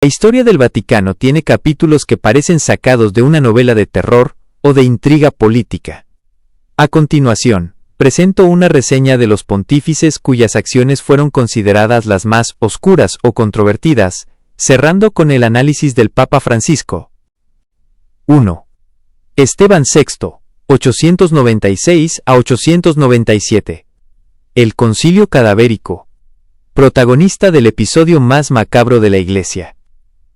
La historia del Vaticano tiene capítulos que parecen sacados de una novela de terror o de intriga política. A continuación, presento una reseña de los pontífices cuyas acciones fueron consideradas las más oscuras o controvertidas, cerrando con el análisis del Papa Francisco. 1. Esteban VI, 896 a 897. El Concilio Cadavérico. Protagonista del episodio más macabro de la Iglesia.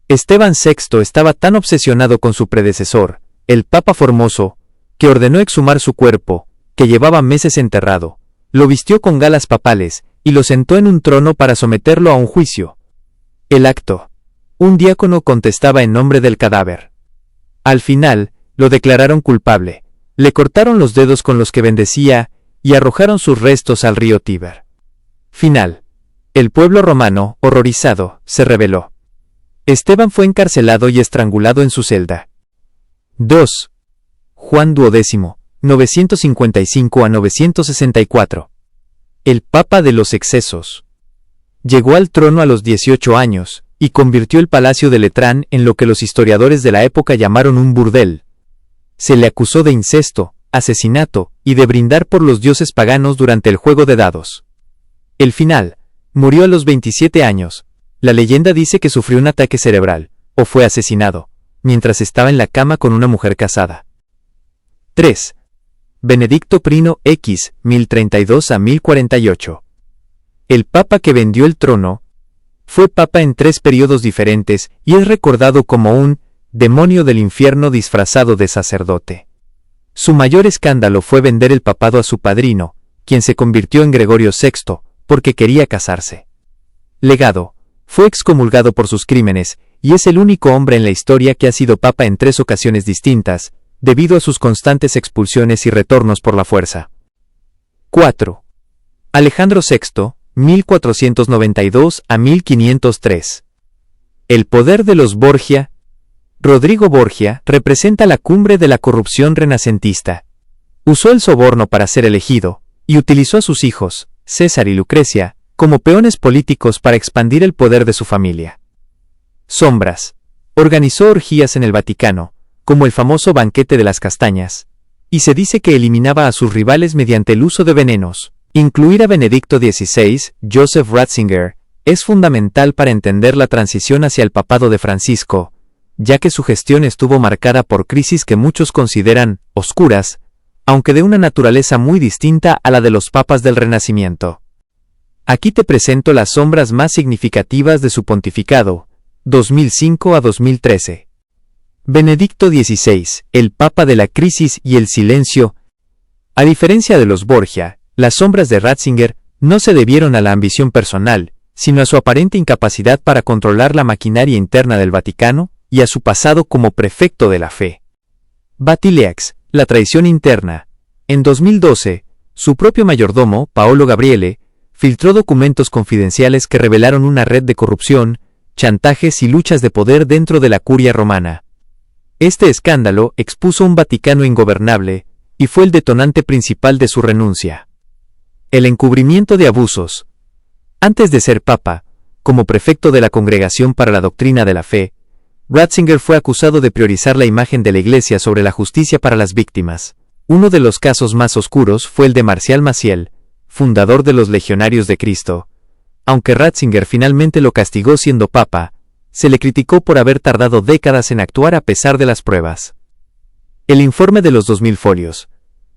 Esteban VI estaba tan obsesionado con su predecesor, el Papa Formoso, que ordenó exhumar su cuerpo, que llevaba meses enterrado, lo vistió con galas papales, y lo sentó en un trono para someterlo a un juicio. El acto. Un diácono contestaba en nombre del cadáver. Al final, lo declararon culpable, le cortaron los dedos con los que bendecía, y arrojaron sus restos al río Tíber. Final. El pueblo romano, horrorizado, se rebeló. Esteban fue encarcelado y estrangulado en su celda. 2. Juan XII, 955 a 964. El Papa de los excesos. Llegó al trono a los 18 años, y convirtió el palacio de Letrán en lo que los historiadores de la época llamaron un burdel. Se le acusó de incesto, asesinato, y de brindar por los dioses paganos durante el juego de dados. El final. Murió a los 27 años. La leyenda dice que sufrió un ataque cerebral, o fue asesinado, mientras estaba en la cama con una mujer casada. 3. Benedicto Prino X, 1032 a 1048. El papa que vendió el trono, fue papa en 3 periodos diferentes y es recordado como un demonio del infierno disfrazado de sacerdote. Su mayor escándalo fue vender el papado a su padrino, quien se convirtió en Gregorio VI, porque quería casarse. Legado. Fue excomulgado por sus crímenes, y es el único hombre en la historia que ha sido papa en 3 ocasiones distintas, debido a sus constantes expulsiones y retornos por la fuerza. 4. Alejandro VI, 1492 a 1503. El poder de los Borgia. Rodrigo Borgia representa la cumbre de la corrupción renacentista. Usó el soborno para ser elegido, y utilizó a sus hijos, César y Lucrecia, como peones políticos para expandir el poder de su familia. Sombras. Organizó orgías en el Vaticano, como el famoso banquete de las castañas, y se dice que eliminaba a sus rivales mediante el uso de venenos. Incluir a Benedicto XVI, Joseph Ratzinger, es fundamental para entender la transición hacia el papado de Francisco, ya que su gestión estuvo marcada por crisis que muchos consideran oscuras, aunque de una naturaleza muy distinta a la de los papas del Renacimiento. Aquí te presento las sombras más significativas de su pontificado, 2005 a 2013. Benedicto XVI, el Papa de la crisis y el silencio. A diferencia de los Borgia, las sombras de Ratzinger no se debieron a la ambición personal, sino a su aparente incapacidad para controlar la maquinaria interna del Vaticano y a su pasado como prefecto de la fe. Batileax, la traición interna. En 2012, su propio mayordomo, Paolo Gabriele, filtró documentos confidenciales que revelaron una red de corrupción, chantajes y luchas de poder dentro de la curia romana. Este escándalo expuso un Vaticano ingobernable, y fue el detonante principal de su renuncia. El encubrimiento de abusos. Antes de ser papa, como prefecto de la Congregación para la Doctrina de la Fe, Ratzinger fue acusado de priorizar la imagen de la Iglesia sobre la justicia para las víctimas. Uno de los casos más oscuros fue el de Marcial Maciel, fundador de los Legionarios de Cristo. Aunque Ratzinger finalmente lo castigó siendo papa, se le criticó por haber tardado décadas en actuar a pesar de las pruebas. El informe de los 2000 folios.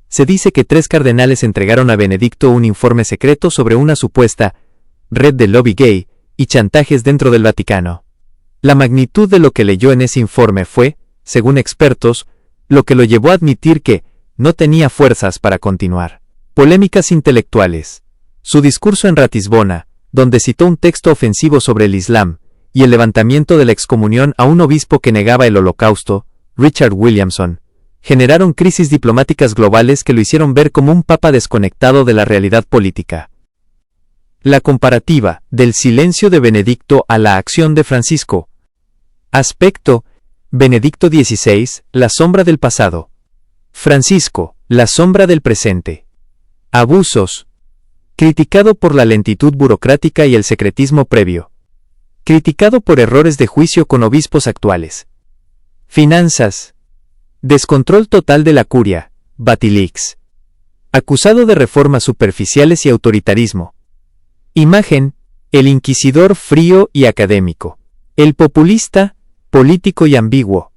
Se dice que 3 cardenales entregaron a Benedicto un informe secreto sobre una supuesta red de lobby gay y chantajes dentro del Vaticano. La magnitud de lo que leyó en ese informe fue, según expertos, lo que lo llevó a admitir que no tenía fuerzas para continuar. Polémicas intelectuales. Su discurso en Ratisbona, donde citó un texto ofensivo sobre el Islam, y el levantamiento de la excomunión a un obispo que negaba el Holocausto, Richard Williamson, generaron crisis diplomáticas globales que lo hicieron ver como un papa desconectado de la realidad política. La comparativa del silencio de Benedicto a la acción de Francisco. Aspecto. Benedicto XVI, la sombra del pasado. Francisco, la sombra del presente. Abusos. Criticado por la lentitud burocrática y el secretismo previo. criticado por errores de juicio con obispos actuales. Finanzas. Descontrol total de la curia, Batilix. Acusado de reformas superficiales y autoritarismo. Imagen, el inquisidor frío y académico. El populista, político y ambiguo.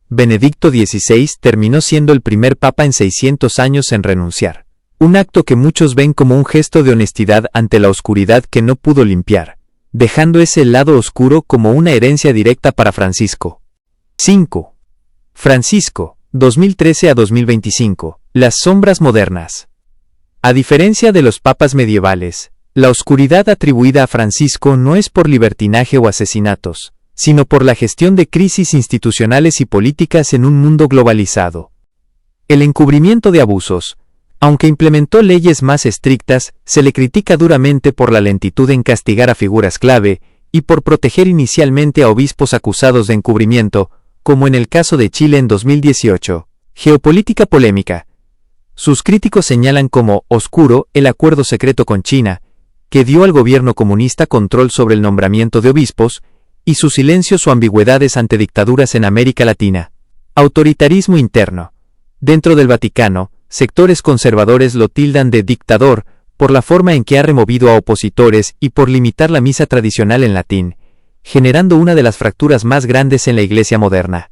Benedicto XVI terminó siendo el primer papa en 600 años en renunciar. Un acto que muchos ven como un gesto de honestidad ante la oscuridad que no pudo limpiar, dejando ese lado oscuro como una herencia directa para Francisco. 5. Francisco, 2013 a 2025. Las sombras modernas. A diferencia de los papas medievales, la oscuridad atribuida a Francisco no es por libertinaje o asesinatos, sino por la gestión de crisis institucionales y políticas en un mundo globalizado. El encubrimiento de abusos, aunque implementó leyes más estrictas, se le critica duramente por la lentitud en castigar a figuras clave y por proteger inicialmente a obispos acusados de encubrimiento, como en el caso de Chile en 2018. Geopolítica polémica. Sus críticos señalan como oscuro el acuerdo secreto con China, que dio al gobierno comunista control sobre el nombramiento de obispos, y sus silencios o ambigüedades ante dictaduras en América Latina. Autoritarismo interno. Dentro del Vaticano, sectores conservadores lo tildan de dictador por la forma en que ha removido a opositores y por limitar la misa tradicional en latín, generando una de las fracturas más grandes en la Iglesia moderna.